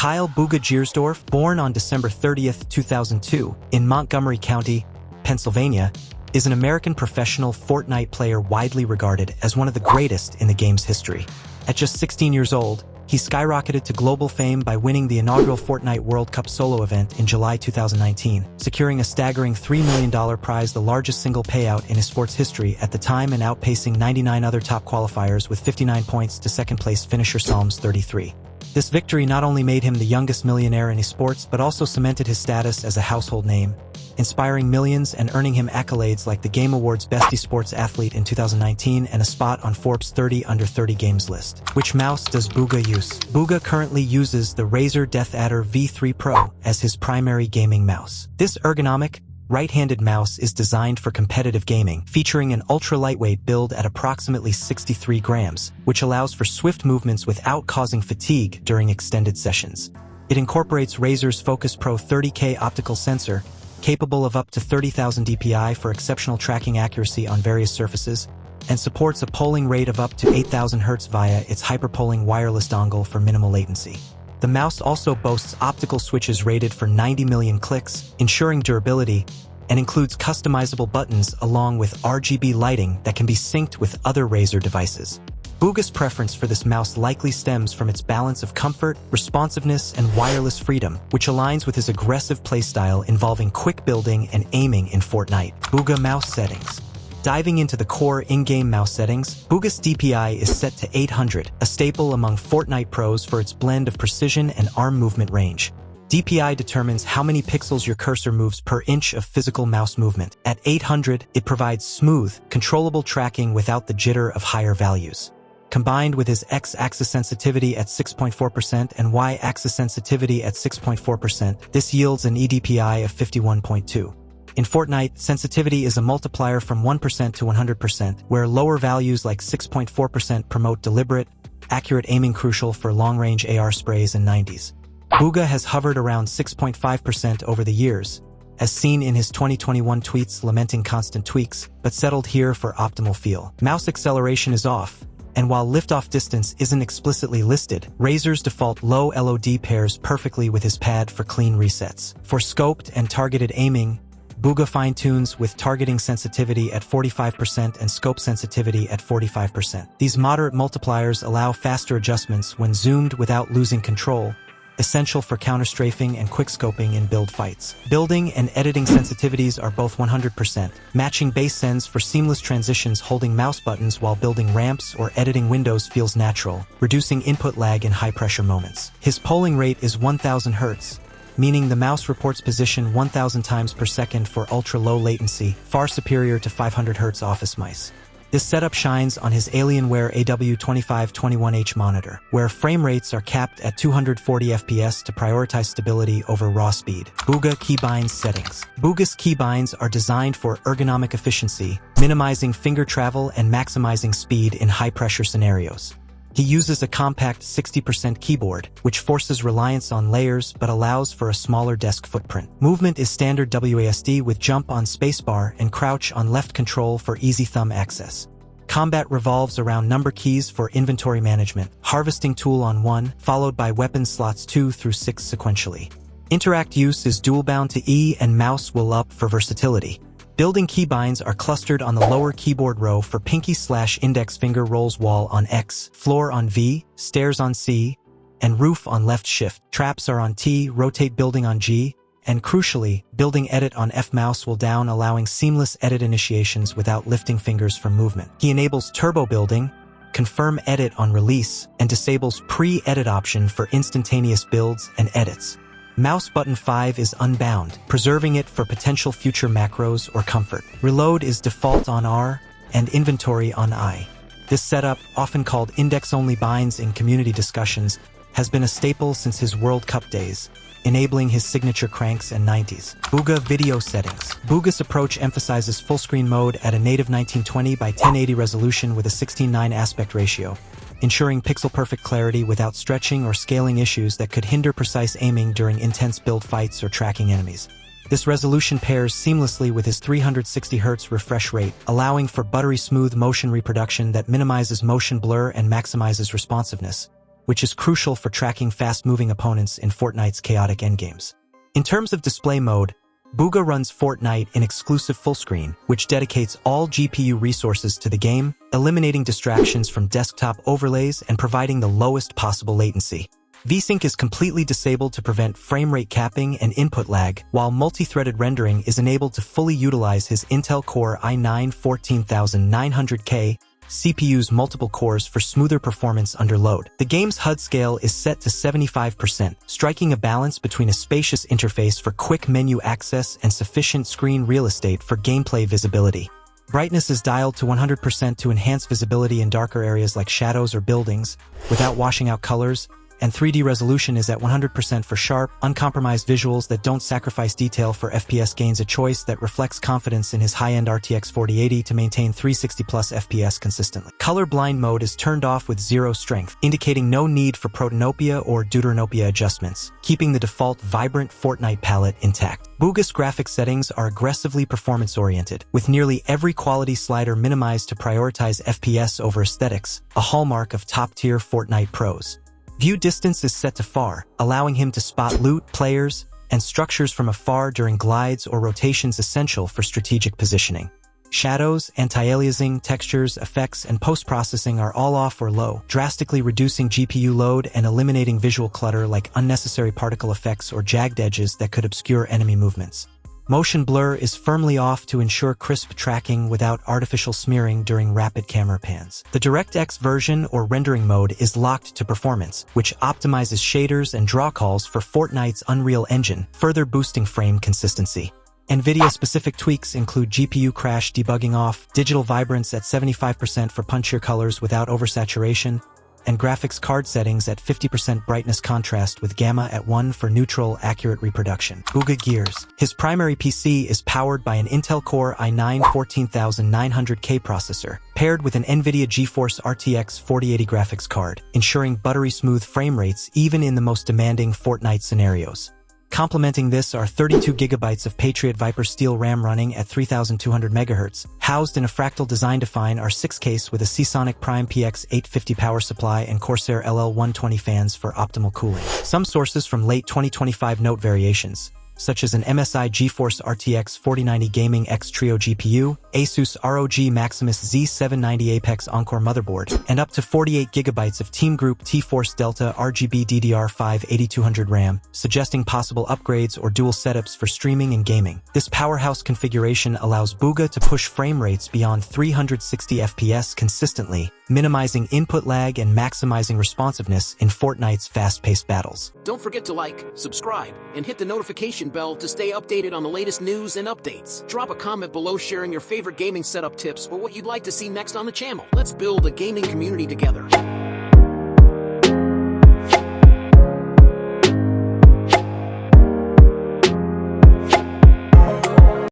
Kyle Bugha Giersdorf, born on December 30, 2002, in Montgomery County, Pennsylvania, is an American professional Fortnite player widely regarded as one of the greatest in the game's history. At just 16 years old, he skyrocketed to global fame by winning the inaugural Fortnite World Cup solo event in July 2019, securing a staggering $3 million prize, the largest single payout in his sports history at the time, and outpacing 99 other top qualifiers with 59 points to second-place finisher Psalms 33. This victory not only made him the youngest millionaire in esports, but also cemented his status as a household name, inspiring millions and earning him accolades like the Game Awards Best Esports Athlete in 2019 and a spot on Forbes 30 Under 30 Games list. Which mouse does Bugha use? Bugha currently uses the Razer DeathAdder V3 Pro as his primary gaming mouse. This ergonomic, right-handed mouse is designed for competitive gaming, featuring an ultra-lightweight build at approximately 63 grams, which allows for swift movements without causing fatigue during extended sessions. It incorporates Razer's Focus Pro 30K optical sensor, capable of up to 30,000 DPI for exceptional tracking accuracy on various surfaces, and supports a polling rate of up to 8,000 Hz via its hyperpolling wireless dongle for minimal latency. The mouse also boasts optical switches rated for 90 million clicks, ensuring durability, and includes customizable buttons along with RGB lighting that can be synced with other Razer devices. Bugha's preference for this mouse likely stems from its balance of comfort, responsiveness, and wireless freedom, which aligns with his aggressive playstyle involving quick building and aiming in Fortnite. Bugha mouse settings. Diving into the core in-game mouse settings, Bugha's DPI is set to 800, a staple among Fortnite pros for its blend of precision and arm movement range. DPI determines how many pixels your cursor moves per inch of physical mouse movement. At 800, it provides smooth, controllable tracking without the jitter of higher values. Combined with his X-axis sensitivity at 6.4% and Y-axis sensitivity at 6.4%, this yields an eDPI of 51.2. In Fortnite, sensitivity is a multiplier from 1% to 100%, where lower values like 6.4% promote deliberate, accurate aiming, crucial for long-range AR sprays and 90s. Bugha has hovered around 6.5% over the years, as seen in his 2021 tweets lamenting constant tweaks, but settled here for optimal feel. Mouse acceleration is off, and while liftoff distance isn't explicitly listed, Razer's default low LOD pairs perfectly with his pad for clean resets. For scoped and targeted aiming, Bugha fine-tunes with targeting sensitivity at 45% and scope sensitivity at 45%. These moderate multipliers allow faster adjustments when zoomed without losing control, essential for counter-strafing and quick-scoping in build fights. Building and editing sensitivities are both 100%, matching base sens for seamless transitions. Holding mouse buttons while building ramps or editing windows feels natural, reducing input lag in high-pressure moments. His polling rate is 1000 Hz, meaning the mouse reports position 1000 times per second for ultra-low latency, far superior to 500 Hz office mice. This setup shines on his Alienware AW2521H monitor, where frame rates are capped at 240 FPS to prioritize stability over raw speed. Bugha keybinds settings. Bugha's keybinds are designed for ergonomic efficiency, minimizing finger travel and maximizing speed in high-pressure scenarios. He uses a compact 60% keyboard, which forces reliance on layers but allows for a smaller desk footprint. Movement is standard WASD with jump on spacebar and crouch on left control for easy thumb access. Combat revolves around number keys for inventory management, harvesting tool on 1, followed by weapon slots 2 through 6 sequentially. Interact use is dual bound to E and mouse will up for versatility. Building keybinds are clustered on the lower keyboard row for pinky/index finger rolls, wall on X, floor on V, stairs on C, and roof on left shift. Traps are on T, rotate building on G, and crucially, building edit on F, mouse will down, allowing seamless edit initiations without lifting fingers from movement. He enables turbo building, confirm edit on release, and disables pre-edit option for instantaneous builds and edits. Mouse button 5 is unbound, preserving it for potential future macros or comfort. Reload is default on R, and inventory on I. This setup, often called index-only binds in community discussions, has been a staple since his World Cup days, enabling his signature cranks and 90s. Bugha video settings. Bugha's approach emphasizes full-screen mode at a native 1920 by 1080 resolution with a 16:9 aspect ratio, ensuring pixel-perfect clarity without stretching or scaling issues that could hinder precise aiming during intense build fights or tracking enemies. This resolution pairs seamlessly with his 360 Hz refresh rate, allowing for buttery smooth motion reproduction that minimizes motion blur and maximizes responsiveness. which is crucial for tracking fast-moving opponents in Fortnite's chaotic endgames. In terms of display mode, Bugha runs Fortnite in exclusive fullscreen, which dedicates all GPU resources to the game, eliminating distractions from desktop overlays and providing the lowest possible latency. VSync is completely disabled to prevent frame rate capping and input lag, while multi-threaded rendering is enabled to fully utilize his Intel Core i9-14900K CPU's multiple cores for smoother performance under load. The game's HUD scale is set to 75%, striking a balance between a spacious interface for quick menu access and sufficient screen real estate for gameplay visibility. Brightness is dialed to 100% to enhance visibility in darker areas like shadows or buildings, without washing out colors, and 3D resolution is at 100% for sharp, uncompromised visuals that don't sacrifice detail for FPS gains, a choice that reflects confidence in his high-end RTX 4080 to maintain 360+ FPS consistently. Color blind mode is turned off with 0 strength, indicating no need for protanopia or deuteranopia adjustments, keeping the default vibrant Fortnite palette intact. Bugha's graphics settings are aggressively performance-oriented, with nearly every quality slider minimized to prioritize FPS over aesthetics, a hallmark of top-tier Fortnite pros. View distance is set to far, allowing him to spot loot, players, and structures from afar during glides or rotations essential for strategic positioning. Shadows, anti-aliasing, textures, effects, and post-processing are all off or low, drastically reducing GPU load and eliminating visual clutter like unnecessary particle effects or jagged edges that could obscure enemy movements. Motion blur is firmly off to ensure crisp tracking without artificial smearing during rapid camera pans. The DirectX version or rendering mode is locked to performance, which optimizes shaders and draw calls for Fortnite's Unreal Engine, further boosting frame consistency. NVIDIA-specific tweaks include GPU crash debugging off, digital vibrance at 75% for punchier colors without oversaturation, and graphics card settings at 50% brightness contrast with gamma at 1 for neutral, accurate reproduction. Bugha Gears. His primary PC is powered by an Intel Core i9-14900K processor, paired with an Nvidia GeForce RTX 4080 graphics card, ensuring buttery smooth frame rates even in the most demanding Fortnite scenarios. Complementing this are 32 GB of Patriot Viper Steel RAM running at 3200 MHz. Housed in a fractal design-define are 6 case with a Seasonic Prime PX 850 power supply and Corsair LL120 fans for optimal cooling. Some sources from late 2025 note variations, such as an MSI GeForce RTX 4090 Gaming X Trio GPU, Asus ROG Maximus Z790 Apex Encore motherboard, and up to 48 GB of Team Group T-Force Delta RGB DDR5 8200 RAM, suggesting possible upgrades or dual setups for streaming and gaming. This powerhouse configuration allows Bugha to push frame rates beyond 360 FPS consistently, minimizing input lag and maximizing responsiveness in Fortnite's fast-paced battles. Don't forget to like, subscribe, and hit the notification bell to stay updated on the latest news and updates. Drop a comment below sharing your favorite gaming setup tips or what you'd like to see next on the channel. Let's build a gaming community together.